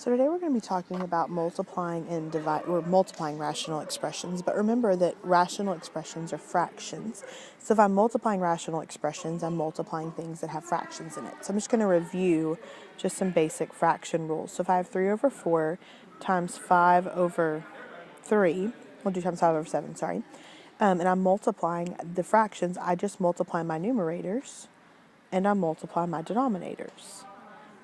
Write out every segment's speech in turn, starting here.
So today we're going to be talking about multiplying and multiplying rational expressions. But remember that rational expressions are fractions. So if I'm multiplying rational expressions, I'm multiplying things that have fractions in it. So I'm just going to review just some basic fraction rules. So if I have 3 over 4 times 5 over 3, we'll do times 5 over 7, sorry. And I'm multiplying the fractions, I just multiply my numerators and I multiply my denominators.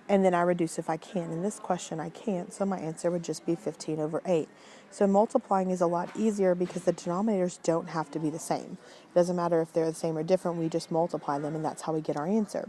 And then I reduce if I can. In this question, I can't, so my answer would just be 15 over 8. So multiplying is a lot easier because the denominators don't have to be the same. It doesn't matter if they're the same or different, we just multiply them, and that's how we get our answer.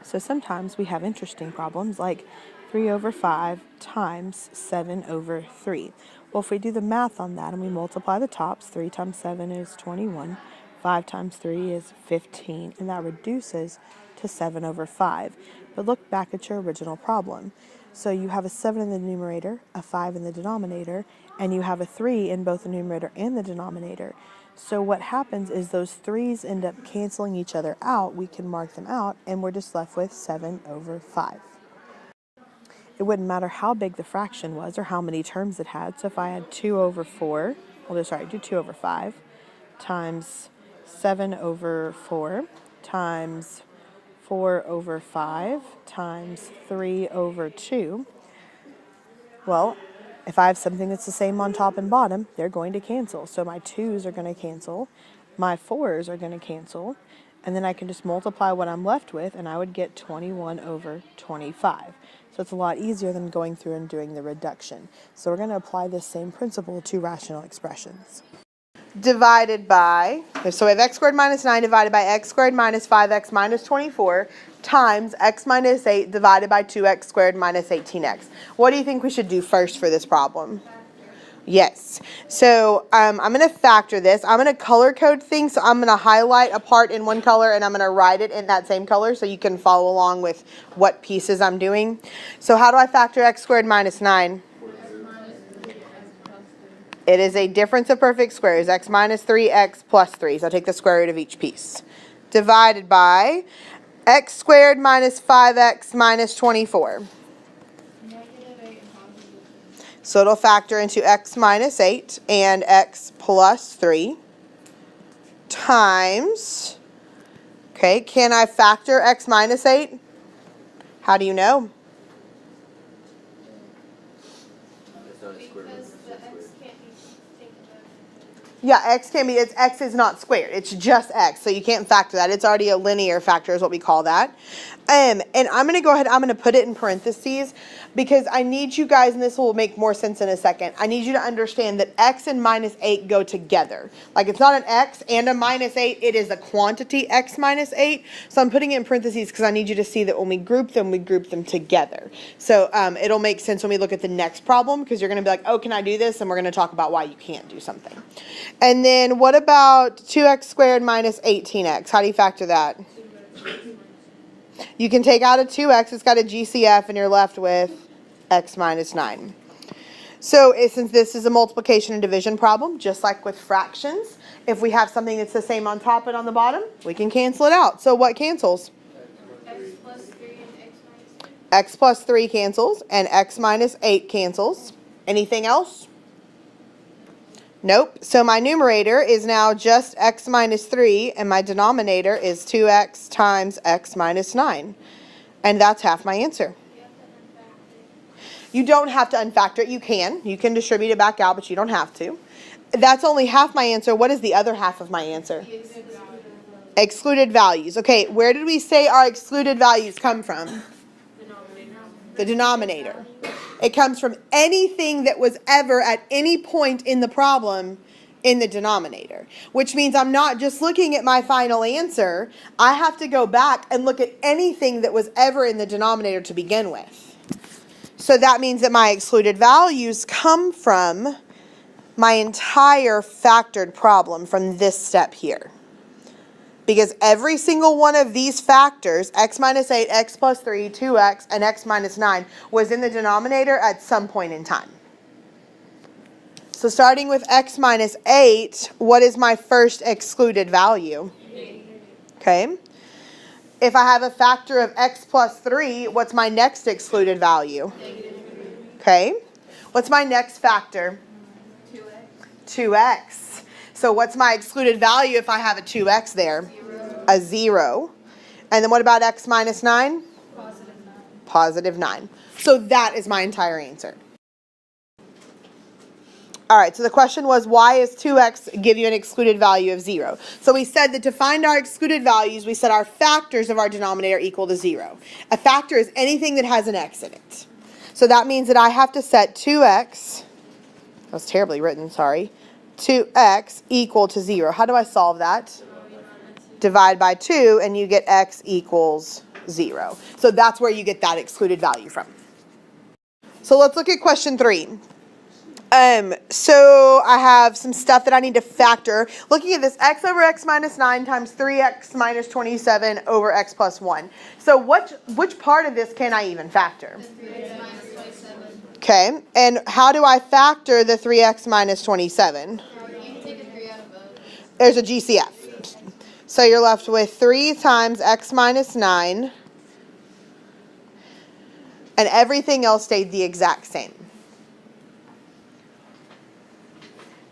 So sometimes we have interesting problems like 3 over 5 times 7 over 3. Well, if we do the math on that and we multiply the tops, 3 times 7 is 21, 5 times 3 is 15, and that reduces to 7 over 5. But look back at your original problem. So you have a 7 in the numerator, a 5 in the denominator, and you have a 3 in both the numerator and the denominator. So what happens is those 3's end up canceling each other out. We can mark them out, and we're just left with 7 over 5. It wouldn't matter how big the fraction was or how many terms it had. So if I had 2 over 4, do 2 over 5 times 7 over 4 times 4 over 5 times 3 over 2. Well, if I have something that's the same on top and bottom, they're going to cancel. So my 2's are going to cancel, my 4's are going to cancel, and then I can just multiply what I'm left with, and I would get 21 over 25. So it's a lot easier than going through and doing the reduction. So we're going to apply this same principle to rational expressions. Divided by, so we have x squared minus 9 divided by x squared minus 5x minus 24 times x minus 8 divided by 2x squared minus 18x. What do you think we should do first for this problem? Yes. So I'm going to factor this. I'm going to color code things. So I'm going to highlight a part in one color and I'm going to write it in that same color so you can follow along with what pieces I'm doing. So how do I factor x squared minus 9? It is a difference of perfect squares, x minus 3x plus 3. So I'll take the square root of each piece. Divided by x squared minus 5x minus 24. So it'll factor into x minus 8 and x plus 3 times, okay, can I factor x minus 8? How do you know? Yeah, x is not squared. It's just x, so you can't factor that. It's already a linear factor is what we call that. And I'm going to go ahead, I'm going to put it in parentheses because I need you guys, and this will make more sense in a second, I need you to understand that x and minus 8 go together. Like it's not an x and a minus 8, it is a quantity x minus 8. So I'm putting it in parentheses because I need you to see that when we group them together. So it'll make sense when we look at the next problem because you're going to be like, oh, can I do this? And we're going to talk about why you can't do something. And then what about 2x squared minus 18x? How do you factor that? You can take out a 2x, it's got a GCF, and you're left with x minus 9. So since this is a multiplication and division problem, just like with fractions, if we have something that's the same on top and on the bottom, we can cancel it out. So what cancels? X plus 3 and x minus 8. X plus 3 cancels, and x minus 8 cancels. Anything else? Nope. So my numerator is now just x minus 3, and my denominator is 2x times x minus 9. And that's half my answer. You don't have to unfactor it. You can distribute it back out, but you don't have to. That's only half my answer. What is the other half of my answer? Excluded values. Okay, where did we say our excluded values come from? The denominator. It comes from anything that was ever at any point in the problem in the denominator, which means I'm not just looking at my final answer. I have to go back and look at anything that was ever in the denominator to begin with. So that means that my excluded values come from my entire factored problem from this step here. Because every single one of these factors, x minus 8, x plus 3, 2x, and x minus 9, was in the denominator at some point in time. So starting with x minus 8, what is my first excluded value? Okay. If I have a factor of x plus 3, what's my next excluded value? Okay. What's my next factor? 2x. So what's my excluded value if I have a 2x there? 0. A 0. And then what about x minus 9? Positive 9. Positive 9. So that is my entire answer. All right, so the question was, why is 2x give you an excluded value of 0? So we said that to find our excluded values, we said our factors of our denominator equal to 0. A factor is anything that has an x in it. So that means that I have to set 2x, that was terribly written, sorry, 2x equal to 0. How do I solve that? Divide by 2, and you get x equals 0. So that's where you get that excluded value from. So let's look at question 3. So I have some stuff that I need to factor. Looking at this, x over x minus 9 times 3x minus 27 over x plus 1. So which part of this can I even factor? 3x minus 27. Okay, and how do I factor the 3x minus 27? You can take a 3 out of both. There's a GCF. So you're left with 3 times x minus 9, and everything else stayed the exact same.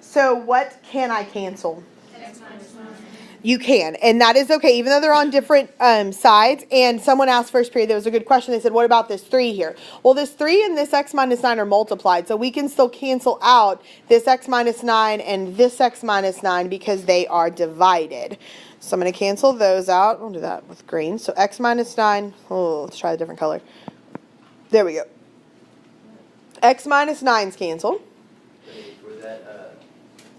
So what can I cancel? X minus 9. You can, and that is okay, even though they're on different sides. And someone asked first period, there was a good question. They said, what about this 3 here? Well, this 3 and this x minus 9 are multiplied, so we can still cancel out this x minus 9 and this x minus 9 because they are divided. So I'm going to cancel those out. We'll do that with green. So x minus 9, oh, let's try a different color. There we go. X minus 9's cancel. For that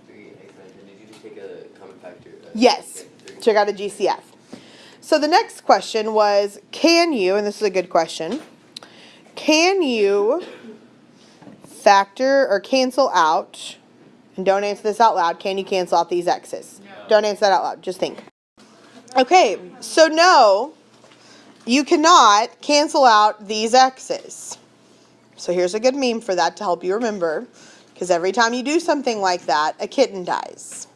3x minus, did you just take a common factor? Yes, check out a GCF. So the next question was, can you, and this is a good question, can you factor or cancel out, and don't answer this out loud, can you cancel out these x's? No. Don't answer that out loud, just think. Okay, so no, you cannot cancel out these x's. So here's a good meme for that to help you remember, because every time you do something like that, a kitten dies.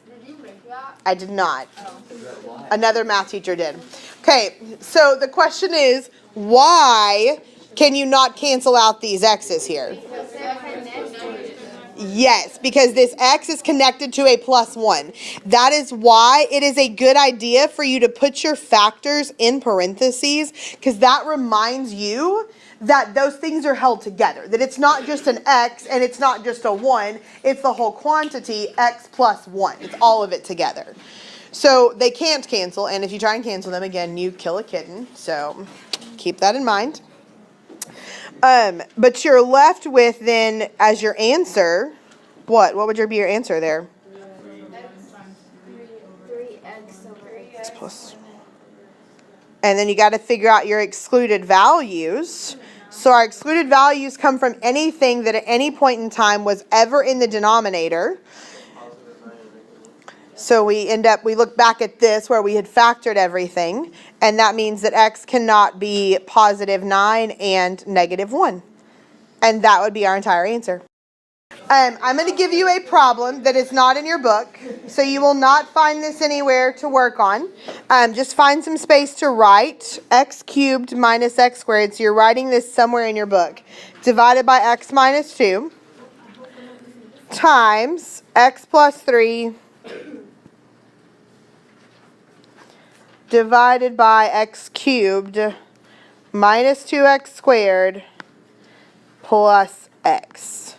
Did you make that? I did not. Oh. Another math teacher did. Okay, so the question is, why can you not cancel out these x's here? Because they're connected. Yes, because this x is connected to a plus 1. That is why it is a good idea for you to put your factors in parentheses, because that reminds you that those things are held together, that it's not just an x and it's not just a 1, it's the whole quantity x plus 1. It's all of it together. So they can't cancel, and if you try and cancel them again, you kill a kitten. So keep that in mind. But you're left with then as your answer, what? What would be your answer there? 3x over X plus. And then you got to figure out your excluded values. So our excluded values come from anything that at any point in time was ever in the denominator. So we look back at this where we had factored everything, and that means that x cannot be positive 9 and negative 1. And that would be our entire answer. I'm going to give you a problem that is not in your book, so you will not find this anywhere to work on. Just find some space to write x cubed minus x squared, so you're writing this somewhere in your book, divided by x minus 2 times x plus 3 divided by x cubed minus 2x squared plus x.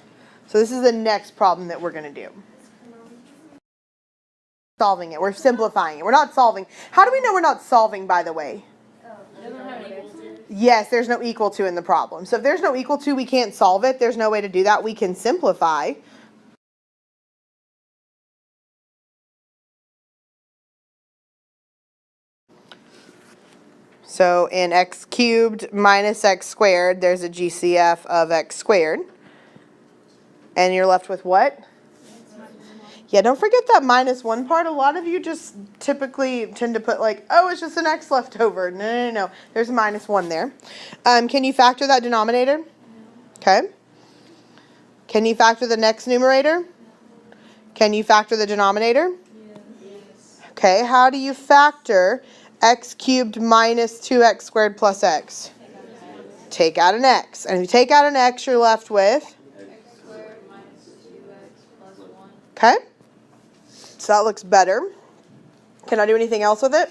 So this is the next problem that we're going to do. Solving it. We're simplifying it. We're not solving. How do we know we're not solving, by the way? Yes, there's no equal to in the problem. So if there's no equal to, we can't solve it. There's no way to do that. We can simplify. So in x cubed minus x squared, there's a GCF of x squared. And you're left with what? Yeah, don't forget that minus 1 part. A lot of you just typically tend to put like, oh, it's just an x left over. No. There's a minus 1 there. Can you factor that denominator? Okay. Can you factor the next numerator? Can you factor the denominator? Okay, how do you factor x cubed minus 2x squared plus x? Take out an x. And if you take out an x, you're left with? X squared minus 2x plus 1. Okay, so that looks better. Can I do anything else with it?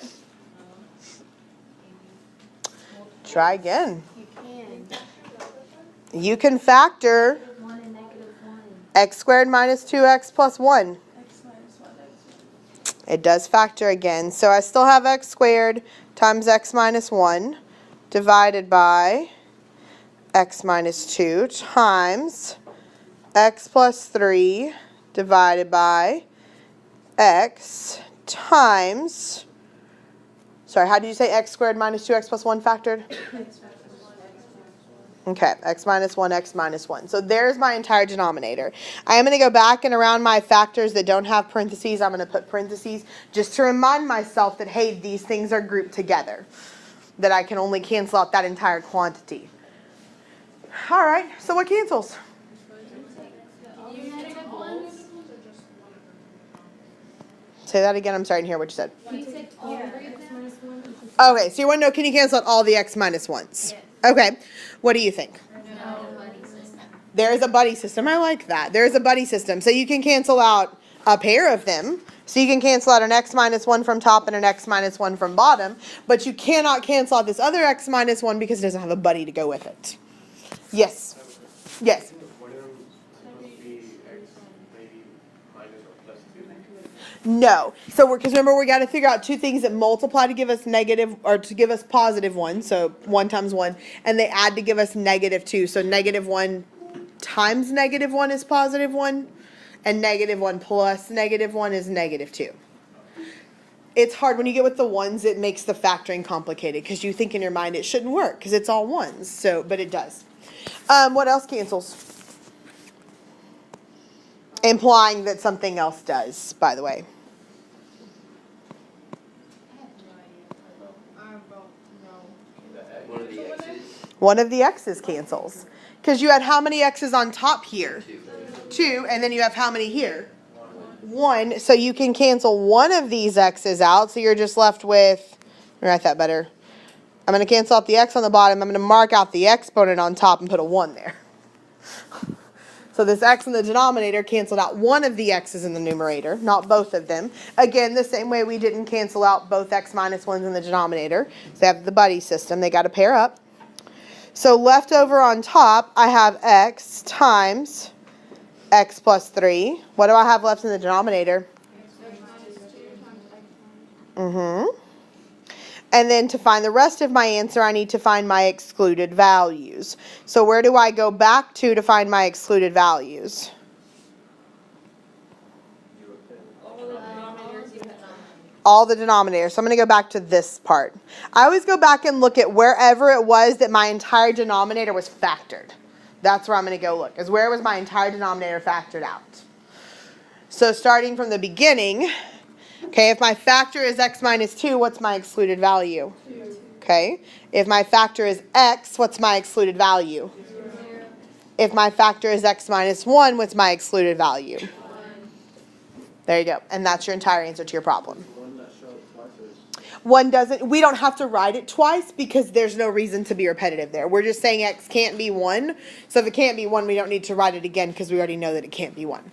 Try again. You can. You can factor 1 and negative 1. x squared minus 2x plus 1. It does factor again. So I still have x squared times x minus 1 divided by x minus 2 times x plus 3 divided by x times, sorry, how did you say x squared minus 2x plus 1 factored? Okay, x minus 1, x minus 1. So there's my entire denominator. I am going to go back and around my factors that don't have parentheses. I'm going to put parentheses just to remind myself that, hey, these things are grouped together, that I can only cancel out that entire quantity. All right, so what cancels? Negative 1. Say that again. I'm sorry to hear what you said. You said all of x minus 1. Okay, so you want to know, can you cancel out all the x minus 1s? Okay, what do you think? No buddy system. There's a buddy system. I like that. There's a buddy system. So you can cancel out a pair of them. So you can cancel out an x minus 1 from top and an x minus 1 from bottom. But you cannot cancel out this other x minus 1 because it doesn't have a buddy to go with it. Yes. Yes. No. So because remember, we got to figure out two things that multiply to give us negative, or to give us positive 1. So 1 times 1. And they add to give us negative 2. So negative 1 times negative 1 is positive 1. And negative 1 plus negative 1 is negative 2. It's hard when you get with the ones, it makes the factoring complicated because you think in your mind it shouldn't work because it's all ones. So, but it does. What else cancels? Implying that something else does, by the way. One of the x's. One of the x's cancels. Because you had how many x's on top here? 2, and then you have how many here? 1. So you can cancel one of these x's out, so you're just left with, let me write that better. I'm going to cancel out the x on the bottom. I'm going to mark out the exponent on top and put a 1 there. So this x in the denominator canceled out one of the x's in the numerator, not both of them. Again, the same way we didn't cancel out both x minus 1s in the denominator. So they have the buddy system. They got to pair up. So left over on top, I have x times x plus 3. What do I have left in the denominator? And then to find the rest of my answer, I need to find my excluded values. So where do I go back to find my excluded values? All the denominators. So I'm going to go back to this part. I always go back and look at wherever it was that my entire denominator was factored. That's where I'm going to go look, is where was my entire denominator factored out. So starting from the beginning, okay, if my factor is x minus 2, what's my excluded value? 2. Okay. If my factor is x, what's my excluded value? 0. If my factor is x minus 1, what's my excluded value? 1. There you go. And that's your entire answer to your problem. One doesn't, we don't have to write it twice because there's no reason to be repetitive there. We're just saying x can't be 1. So if it can't be 1, we don't need to write it again because we already know that it can't be 1.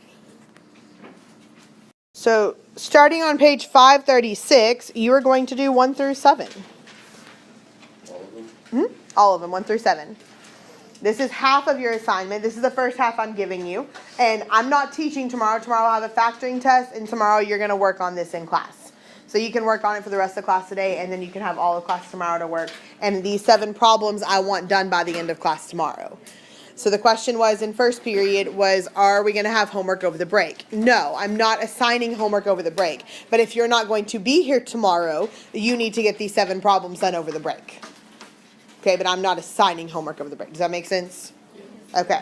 So starting on page 536, you are going to do 1 through 7. All of them? All of them, 1 through 7. This is half of your assignment. This is the first half I'm giving you. And I'm not teaching tomorrow. Tomorrow I'll have a factoring test, and tomorrow you're going to work on this in class. So you can work on it for the rest of the class today, and then you can have all of class tomorrow to work. And these 7 problems I want done by the end of class tomorrow. So the question was in first period was, are we going to have homework over the break? No, I'm not assigning homework over the break. But if you're not going to be here tomorrow, you need to get these 7 problems done over the break. Okay, but I'm not assigning homework over the break. Does that make sense? Okay.